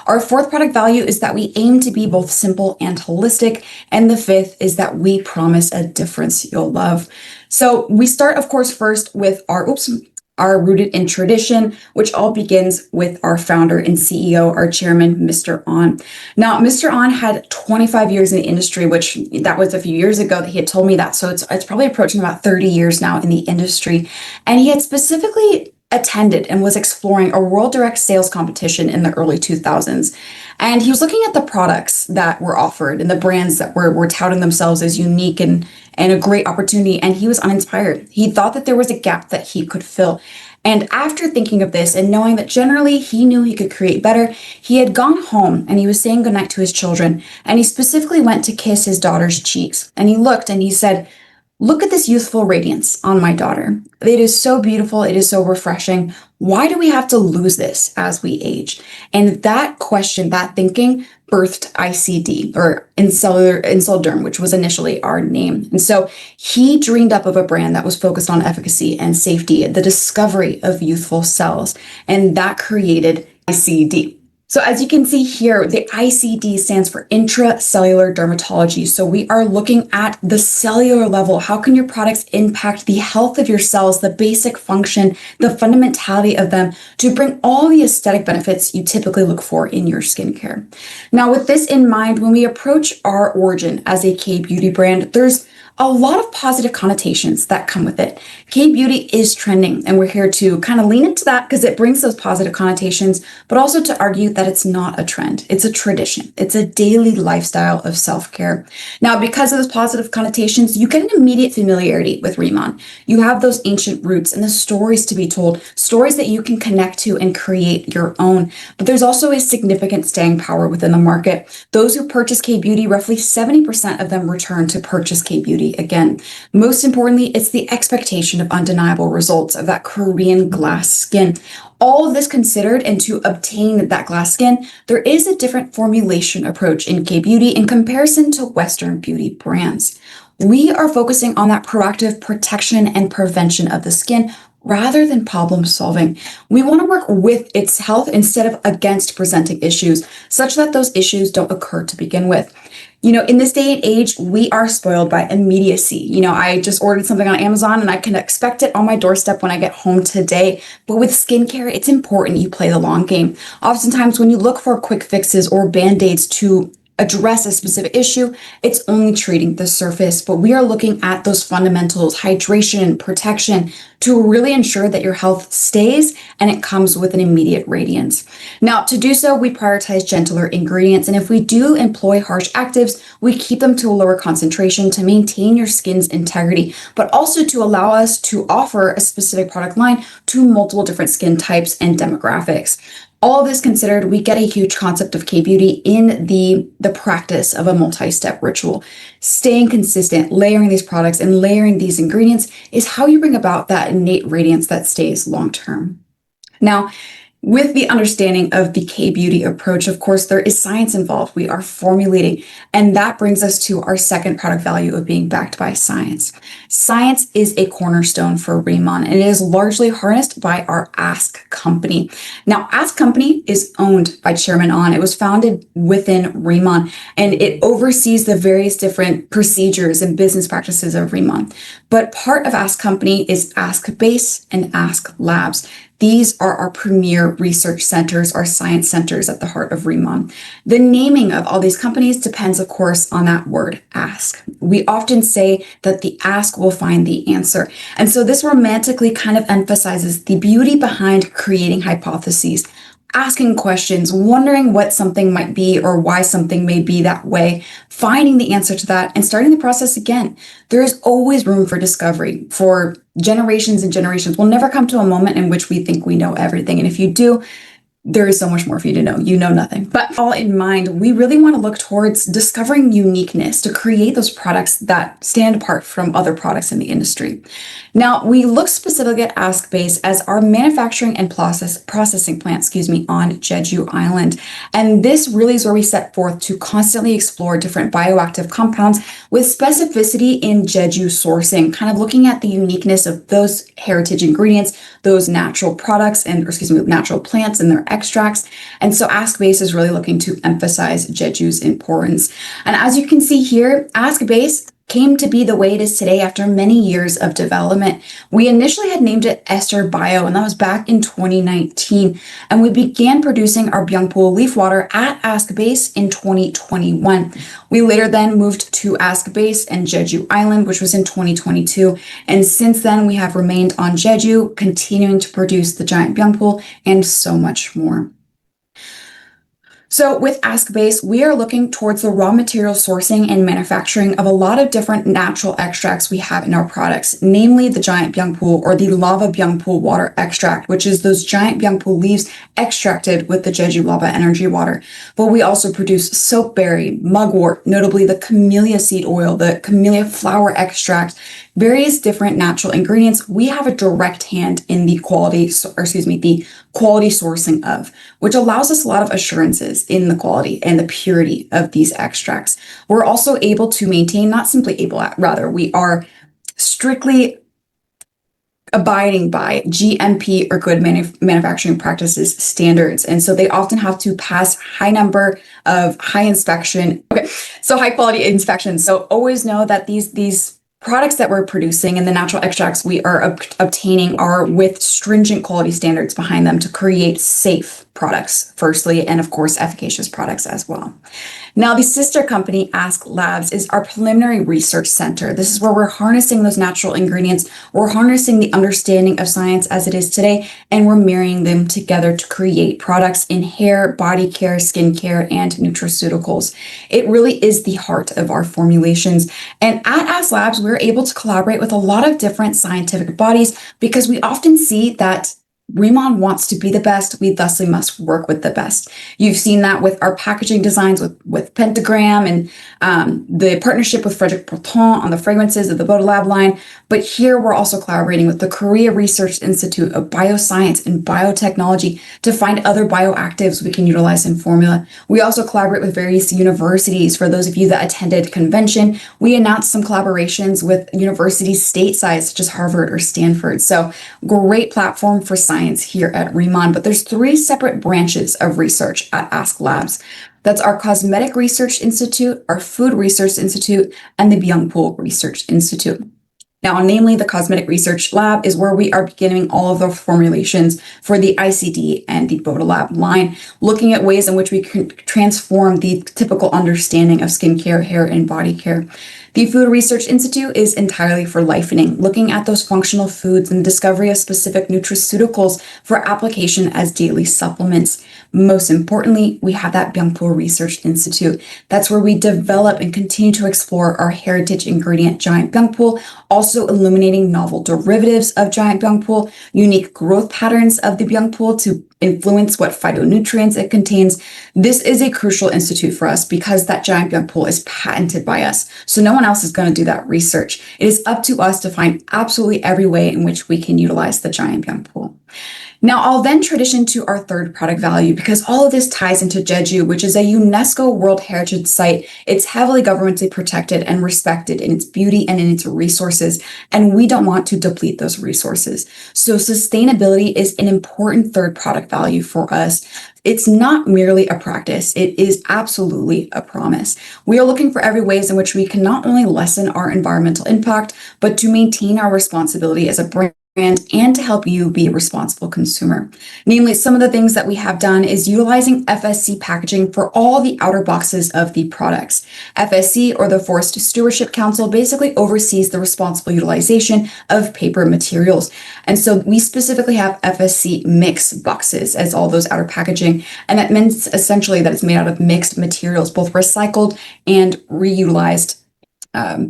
Our fourth product value is that we aim to be both simple and holistic. And the fifth is that we promise a difference you'll love. So we start, of course, first with our rooted in tradition, which all begins with our founder and CEO, our chairman, Mr. On. Now, Mr. On had 25 years in the industry, which that was a few years ago that he had told me that. So it's probably approaching about 30 years now in the industry. And he had specifically attended and was exploring a world direct sales competition in the early 2000s. And he was looking at the products that were offered and the brands that were touting themselves as unique and a great opportunity. And he was uninspired. He thought that there was a gap that he could fill. And after thinking of this and knowing that generally he knew he could create better, he had gone home and he was saying goodnight to his children. And he specifically went to kiss his daughter's cheeks. And he looked and he said, "Look at this youthful radiance on my daughter. It is so beautiful. It is so refreshing. Why do we have to lose this as we age?" And that question, that thinking, birthed ICD, or Incellular, which was initially our name. And so he dreamed up of a brand that was focused on efficacy and safety, the discovery of youthful cells, and that created ICD. So as you can see here, the ICD stands for intracellular dermatology. So we are looking at the cellular level. How can your products impact the health of your cells, the basic function, the fundamentality of them to bring all the aesthetic benefits you typically look for in your skincare? Now, with this in mind, when we approach our origin as a K-beauty brand, there's a lot of positive connotations that come with it. K-beauty is trending, and we're here to kind of lean into that because it brings those positive connotations, but also to argue that it's not a trend. It's a tradition. It's a daily lifestyle of self-care. Now, because of those positive connotations, you get an immediate familiarity with Riman. You have those ancient roots and the stories to be told, stories that you can connect to and create your own. But there's also a significant staying power within the market. Those who purchase K-beauty, roughly 70% of them return to purchase K-beauty again. Most importantly, it's the expectation of undeniable results of that Korean glass skin. All of this considered, and to obtain that glass skin, there is a different formulation approach in K-beauty in comparison to Western beauty brands. We are focusing on that proactive protection and prevention of the skin rather than problem solving. We want to work with its health instead of against presenting issues, such that those issues don't occur to begin with. In this day and age, we are spoiled by immediacy. I just ordered something on Amazon and I can expect it on my doorstep when I get home today. But with skincare, it's important you play the long game. Oftentimes, when you look for quick fixes or band-aids to address a specific issue, it's only treating the surface, but we are looking at those fundamentals, hydration, protection, to really ensure that your health stays and it comes with an immediate radiance. Now, to do so, we prioritize gentler ingredients, and if we do employ harsh actives, we keep them to a lower concentration to maintain your skin's integrity, but also to allow us to offer a specific product line to multiple different skin types and demographics. All of this considered, we get a huge concept of K-beauty in the practice of a multi-step ritual. Staying consistent, layering these products and layering these ingredients is how you bring about that innate radiance that stays long-term. Now, with the understanding of the K-beauty approach, of course, there is science involved. We are formulating, and that brings us to our second product value of being backed by science. Science is a cornerstone for Riman, and it is largely harnessed by our Ask company. Now, Ask company is owned by Chairman On. It was founded within Riman, and it oversees the various different procedures and business practices of Riman. But part of Ask company is Ask Base and Ask Labs. These are our premier research centers, our science centers at the heart of Riman. The naming of all these companies depends, of course, on that word ask. We often say that the ask will find the answer. And so this romantically kind of emphasizes the beauty behind creating hypotheses, asking questions, wondering what something might be or why something may be that way, finding the answer to that, and starting the process again. There is always room for discovery. For generations and generations, we'll never come to a moment in which we think we know everything. And if you do, there is so much more for you to know. You know nothing. But all in mind, we really want to look towards discovering uniqueness to create those products that stand apart from other products in the industry. Now, we look specifically at Ask Base as our manufacturing and processing plant, on Jeju Island. And this really is where we set forth to constantly explore different bioactive compounds with specificity in Jeju sourcing, kind of looking at the uniqueness of those heritage ingredients, those natural products natural plants and their extracts. And so Ask Base is really looking to emphasize Jeju's importance. And as you can see here, Ask Base came to be the way it is today after many years of development. We initially had named it Ester Bio, and that was back in 2019. And we began producing our Byungpool leaf water at Ask Base in 2021. We later then moved to Ask Base and Jeju Island, which was in 2022. And since then, we have remained on Jeju, continuing to produce the giant Byungpool and so much more. So with Ask Base, we are looking towards the raw material sourcing and manufacturing of a lot of different natural extracts we have in our products, namely the giant Byungpool or the lava Byungpool water extract, which is those giant Byungpool leaves extracted with the Jeju lava energy water. But we also produce soapberry, mugwort, notably the camellia seed oil, the camellia flower extract, various different natural ingredients we have a direct hand in the quality sourcing of, which allows us a lot of assurances in the quality and the purity of these extracts. We're also able to maintain, not simply able, rather, we are strictly abiding by GMP or good manufacturing practices standards. And so they often have to pass high number of high inspection. Okay, so high quality inspections. So always know that these products that we're producing and the natural extracts we are obtaining are with stringent quality standards behind them to create safe products, firstly, and of course, efficacious products as well. Now, the sister company, Ask Labs, is our preliminary research center. This is where we're harnessing those natural ingredients, we're harnessing the understanding of science as it is today, and we're marrying them together to create products in hair, body care, skincare, and nutraceuticals. It really is the heart of our formulations. And at Ask Labs, we're able to collaborate with a lot of different scientific bodies because we often see that Riman wants to be the best. We thusly must work with the best. You've seen that with our packaging designs with Pentagram and the partnership with Frederic Breton on the fragrances of the Bodolab line. But here we're also collaborating with the Korea Research Institute of Bioscience and Biotechnology to find other bioactives we can utilize in formula. We also collaborate with various universities. For those of you that attended convention, we announced some collaborations with universities stateside, such as Harvard or Stanford. So great platform for science here at Riman, but there's 3 separate branches of research at Ask Labs. That's our Cosmetic Research Institute, our Food Research Institute, and the Byungpool Research Institute. Now, namely, the Cosmetic Research Lab is where we are beginning all of the formulations for the ICD and the Bodolab line, looking at ways in which we can transform the typical understanding of skincare, hair, and body care. The Food Research Institute is entirely for lifening, looking at those functional foods and discovery of specific nutraceuticals for application as daily supplements. Most importantly, we have that Byungpool Research Institute. That's where we develop and continue to explore our heritage ingredient, giant Byungpool, also illuminating novel derivatives of giant Byungpool, unique growth patterns of the Byungpool to influence what phytonutrients it contains. This is a crucial institute for us because that giant Byungpool is patented by us. So no one else is going to do that research. It is up to us to find absolutely every way in which we can utilize the giant Byungpool. Now, I'll then transition to our third product value because all of this ties into Jeju, which is a UNESCO World Heritage Site. It's heavily governmentally protected and respected in its beauty and in its resources, and we don't want to deplete those resources. So sustainability is an important third product value for us. It's not merely a practice, it is absolutely a promise. We are looking for every ways in which we can not only lessen our environmental impact, but to maintain our responsibility as a brand and to help you be a responsible consumer. Namely, some of the things that we have done is utilizing FSC packaging for all the outer boxes of the products. FSC, or the Forest Stewardship Council, basically oversees the responsible utilization of paper materials. And so we specifically have FSC mix boxes as all those outer packaging. And that means essentially that it's made out of mixed materials, both recycled and reutilized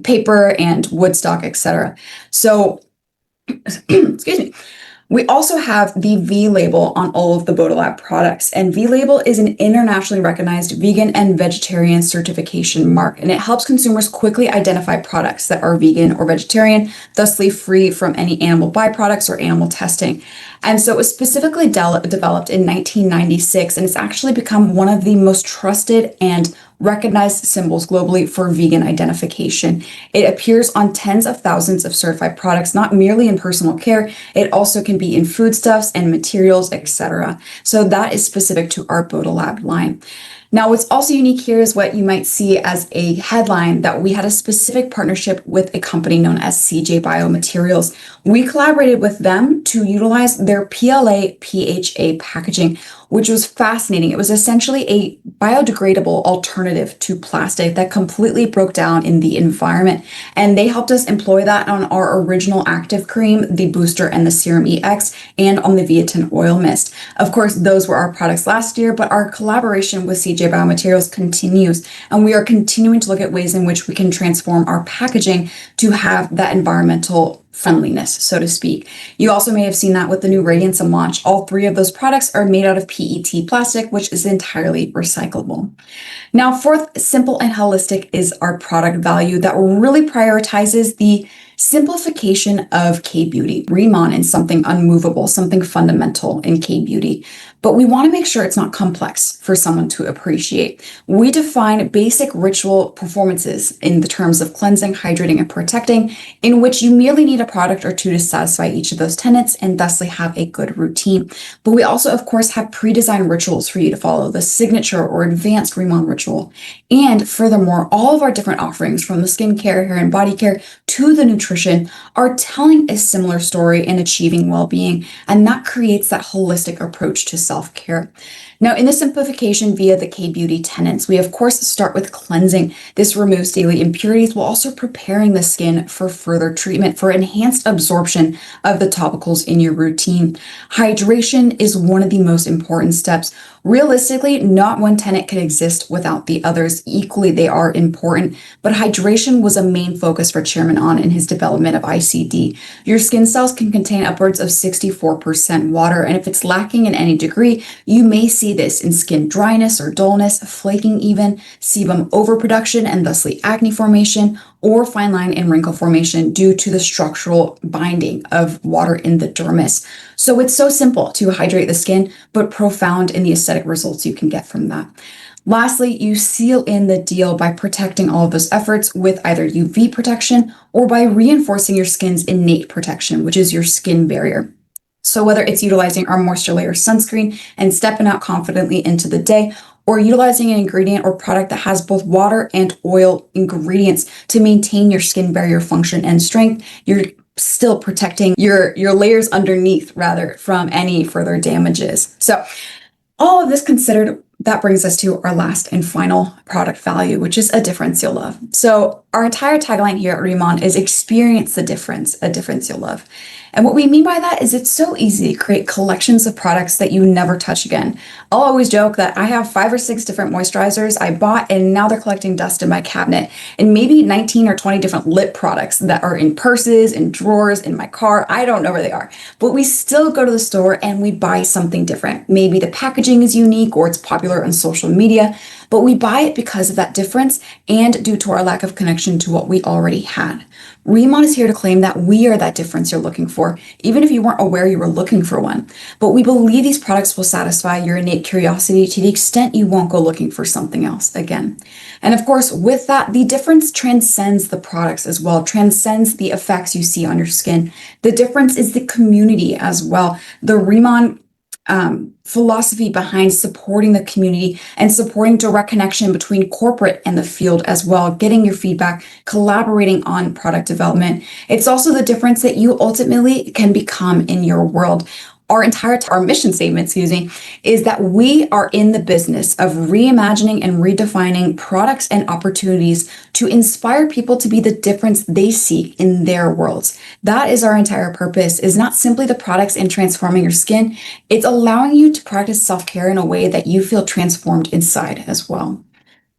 paper and wood stock, etc. So excuse me. We also have the V label on all of the Bodolab products, and V label is an internationally recognized vegan and vegetarian certification mark, and it helps consumers quickly identify products that are vegan or vegetarian, thusly free from any animal byproducts or animal testing. And so it was specifically developed in 1996, and it's actually become one of the most trusted and recognized symbols globally for vegan identification. It appears on tens of thousands of certified products, not merely in personal care. It also can be in foodstuffs and materials, etc. So that is specific to our Bodalab line. Now, what's also unique here is what you might see as a headline that we had a specific partnership with a company known as CJ Biomaterials. We collaborated with them to utilize their PLA PHA packaging, which was fascinating. It was essentially a biodegradable alternative to plastic that completely broke down in the environment. And they helped us employ that on our original active cream, the booster and the serum EX, and on the Viatin oil mist. Of course, those were our products last year, but our collaboration with CJ Biomaterials continues. And we are continuing to look at ways in which we can transform our packaging to have that environmental friendliness, so to speak. You also may have seen that with the new Radiance and launch. All three of those products are made out of PET plastic, which is entirely recyclable. Now, fourth, simple and holistic, is our product value that really prioritizes the simplification of K-beauty. Riman is something unmovable, something fundamental in K-beauty, but we want to make sure it's not complex for someone to appreciate. We define basic ritual performances in the terms of cleansing, hydrating, and protecting, in which you merely need a product or two to satisfy each of those tenets and thusly have a good routine. But we also, of course, have pre-designed rituals for you to follow, the signature or advanced Riman ritual. And furthermore, all of our different offerings, from the skincare, hair and body care to the nutrition, are telling a similar story in achieving well-being, and that creates that holistic approach to self-care. Now, in the simplification via the K-beauty tenets, we of course start with cleansing. This removes daily impurities while also preparing the skin for further treatment, for enhanced absorption of the topicals in your routine. Hydration is one of the most important steps. Realistically, not one tenet could exist without the others. Equally, they are important, but hydration was a main focus for Chairman An in his development of ICD. Your skin cells can contain upwards of 64% water, and if it's lacking in any degree, you may see this in skin dryness or dullness, flaking even, sebum overproduction and thusly acne formation, or fine line and wrinkle formation due to the structural binding of water in the dermis. So it's so simple to hydrate the skin, but profound in the aesthetic results you can get from that. Lastly, you seal in the deal by protecting all of those efforts with either UV protection or by reinforcing your skin's innate protection, which is your skin barrier. So whether it's utilizing our moisture layer sunscreen and stepping out confidently into the day, or utilizing an ingredient or product that has both water and oil ingredients to maintain your skin barrier function and strength, you're still protecting your layers underneath, rather, from any further damages. So all of this considered, that brings us to our last and final product value, which is a difference you'll love. So our entire tagline here at Riman is experience the difference, a difference you'll love. And what we mean by that is it's so easy to create collections of products that you never touch again. I'll always joke that I have 5 or 6 different moisturizers I bought and now they're collecting dust in my cabinet, and maybe 19 or 20 different lip products that are in purses, in drawers, in my car. I don't know where they are, but we still go to the store and we buy something different. Maybe the packaging is unique or it's popular on social media, but we buy it because of that difference and due to our lack of connection to what we already had. Riman is here to claim that we are that difference you're looking for, even if you weren't aware you were looking for one. But we believe these products will satisfy your innate curiosity to the extent you won't go looking for something else again. And of course, with that, the difference transcends the products as well, transcends the effects you see on your skin. The difference is the community as well. The Riman philosophy behind supporting the community and supporting direct connection between corporate and the field as well, getting your feedback, collaborating on product development. It's also the difference that you ultimately can become in your world. Our mission statement, is that we are in the business of reimagining and redefining products and opportunities to inspire people to be the difference they seek in their worlds. That is our entire purpose, is not simply the products and transforming your skin. It's allowing you to practice self-care in a way that you feel transformed inside as well.